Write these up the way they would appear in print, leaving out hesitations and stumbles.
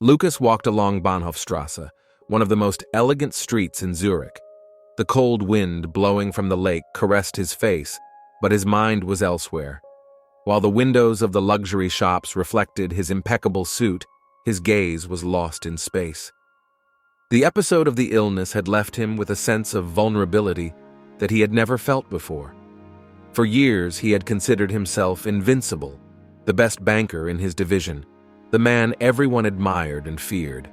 Lukas walked along Bahnhofstrasse, one of the most elegant streets in Zurich. The cold wind blowing from the lake caressed his face, but his mind was elsewhere. While the windows of the luxury shops reflected his impeccable suit, his gaze was lost in space. The episode of the illness had left him with a sense of vulnerability that he had never felt before. For years, he had considered himself invincible, the best banker in his division, the man everyone admired and feared.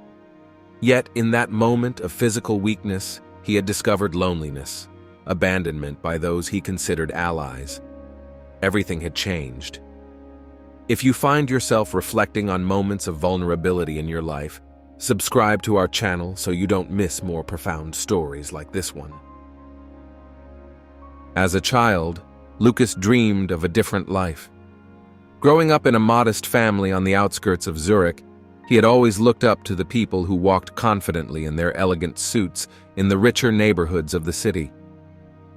Yet, in that moment of physical weakness, he had discovered loneliness, abandonment by those he considered allies. Everything had changed. If you find yourself reflecting on moments of vulnerability in your life, subscribe to our channel so you don't miss more profound stories like this one. As a child, Lukas dreamed of a different life. Growing up in a modest family on the outskirts of Zurich, he had always looked up to the people who walked confidently in their elegant suits in the richer neighborhoods of the city.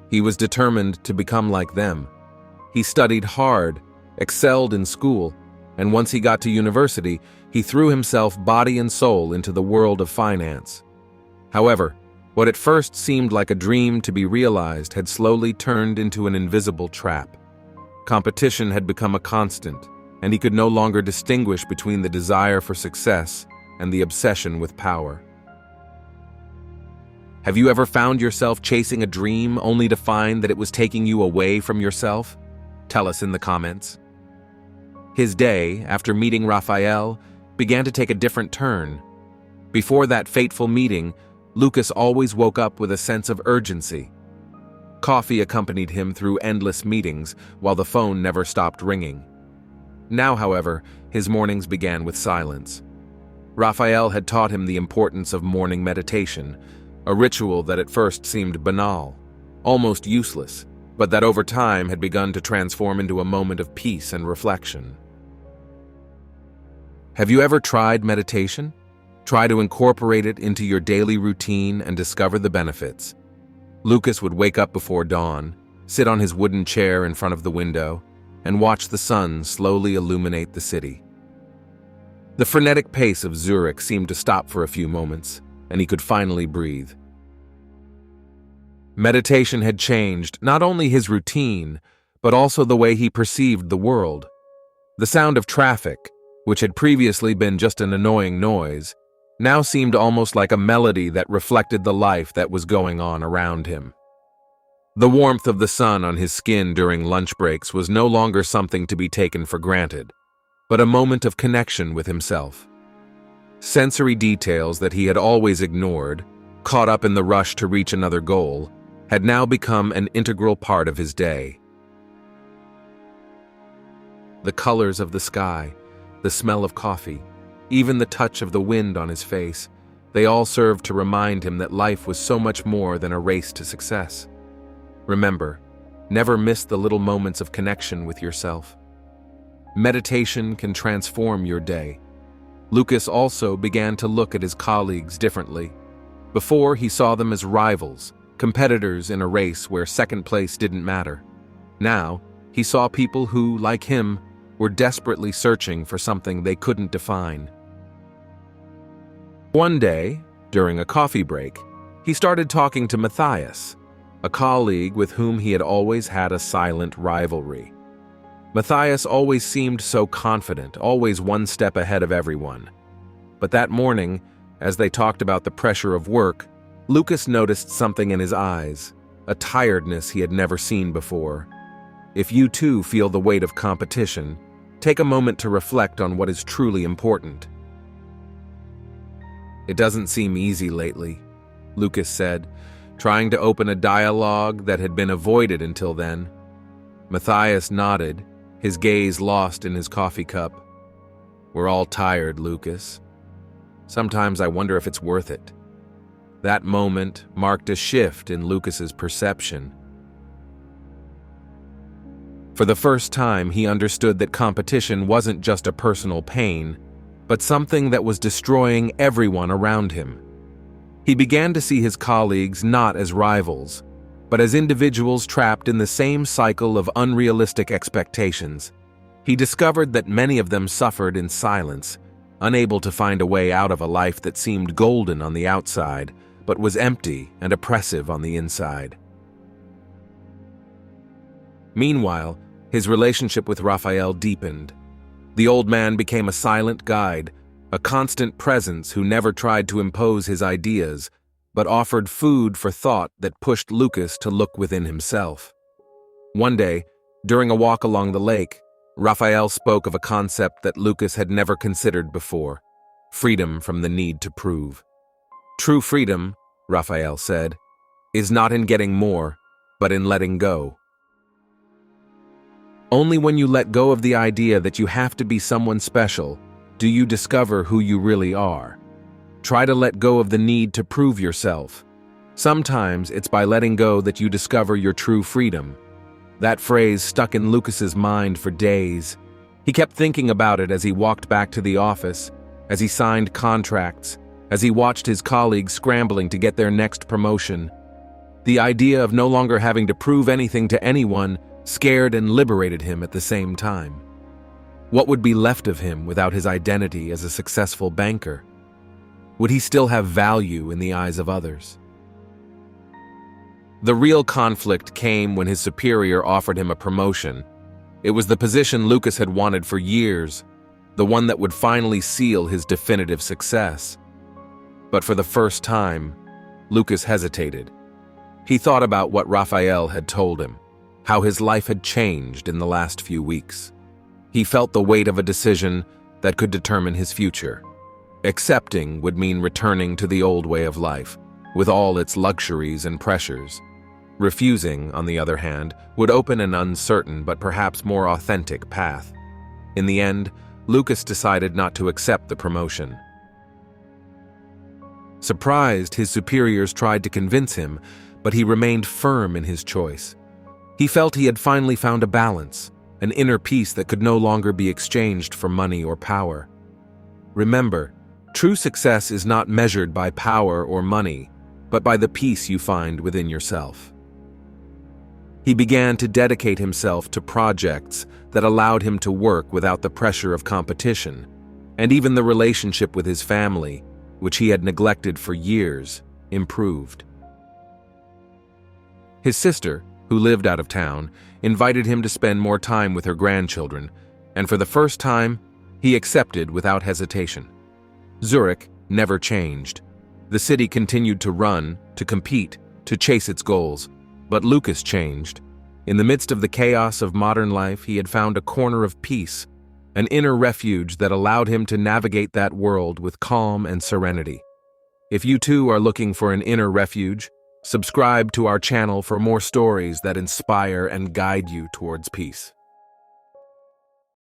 He was determined to become like them. He studied hard, excelled in school, and once he got to university, he threw himself body and soul into the world of finance. However, what at first seemed like a dream to be realized had slowly turned into an invisible trap. Competition had become a constant, and he could no longer distinguish between the desire for success and the obsession with power. Have you ever found yourself chasing a dream only to find that it was taking you away from yourself? Tell us in the comments. His day, after meeting Raphael, began to take a different turn. Before that fateful meeting, Lukas always woke up with a sense of urgency. Coffee accompanied him through endless meetings, while the phone never stopped ringing. Now, however, his mornings began with silence. Raphael had taught him the importance of morning meditation, a ritual that at first seemed banal, almost useless, but that over time had begun to transform into a moment of peace and reflection. Have you ever tried meditation? Try to incorporate it into your daily routine and discover the benefits. Lukas would wake up before dawn, sit on his wooden chair in front of the window, and watch the sun slowly illuminate the city. The frenetic pace of Zurich seemed to stop for a few moments, and he could finally breathe. Meditation had changed not only his routine, but also the way he perceived the world. The sound of traffic, which had previously been just an annoying noise, now seemed almost like a melody that reflected the life that was going on around him. The warmth of the sun on his skin during lunch breaks was no longer something to be taken for granted, but a moment of connection with himself. Sensory details that he had always ignored, caught up in the rush to reach another goal, had now become an integral part of his day. The colors of the sky, the smell of coffee, even the touch of the wind on his face, they all served to remind him that life was so much more than a race to success. Remember, never miss the little moments of connection with yourself. Meditation can transform your day. Lukas also began to look at his colleagues differently. Before, he saw them as rivals, competitors in a race where second place didn't matter. Now, he saw people who, like him, were desperately searching for something they couldn't define. One day, during a coffee break, he started talking to Matthias, a colleague with whom he had always had a silent rivalry. Matthias always seemed so confident, always one step ahead of everyone. But that morning, as they talked about the pressure of work, Lukas noticed something in his eyes, a tiredness he had never seen before. If you too feel the weight of competition, take a moment to reflect on what is truly important. "It doesn't seem easy lately," Lukas said, trying to open a dialogue that had been avoided until then. Matthias nodded, his gaze lost in his coffee cup. "We're all tired, Lukas. Sometimes I wonder if it's worth it." That moment marked a shift in Lukas's perception. For the first time, he understood that competition wasn't just a personal pain, but something that was destroying everyone around him. He began to see his colleagues not as rivals, but as individuals trapped in the same cycle of unrealistic expectations. He discovered that many of them suffered in silence, unable to find a way out of a life that seemed golden on the outside, but was empty and oppressive on the inside. Meanwhile, his relationship with Raphael deepened. The old man became a silent guide, a constant presence who never tried to impose his ideas, but offered food for thought that pushed Lukas to look within himself. One day, during a walk along the lake, Raphael spoke of a concept that Lukas had never considered before: freedom from the need to prove. True freedom, Raphael said, is not in getting more, but in letting go. Only when you let go of the idea that you have to be someone special do you discover who you really are. Try to let go of the need to prove yourself. Sometimes it's by letting go that you discover your true freedom. That phrase stuck in Lukas's mind for days. He kept thinking about it as he walked back to the office, as he signed contracts, as he watched his colleagues scrambling to get their next promotion. The idea of no longer having to prove anything to anyone scared and liberated him at the same time. What would be left of him without his identity as a successful banker? Would he still have value in the eyes of others? The real conflict came when his superior offered him a promotion. It was the position Lukas had wanted for years, the one that would finally seal his definitive success. But for the first time, Lukas hesitated. He thought about what Raphael had told him, how his life had changed in the last few weeks. He felt the weight of a decision that could determine his future. Accepting would mean returning to the old way of life, with all its luxuries and pressures. Refusing, on the other hand, would open an uncertain but perhaps more authentic path. In the end, Lukas decided not to accept the promotion. Surprised, his superiors tried to convince him, but he remained firm in his choice. He felt he had finally found a balance, an inner peace that could no longer be exchanged for money or power. Remember, true success is not measured by power or money, but by the peace you find within yourself. He began to dedicate himself to projects that allowed him to work without the pressure of competition, and even the relationship with his family, which he had neglected for years, improved. His sister, who lived out of town, invited him to spend more time with her grandchildren, and for the first time, he accepted without hesitation. Zurich never changed. The city continued to run, to compete, to chase its goals, but Lukas changed. In the midst of the chaos of modern life, he had found a corner of peace, an inner refuge that allowed him to navigate that world with calm and serenity. If you too are looking for an inner refuge, subscribe to our channel for more stories that inspire and guide you towards peace.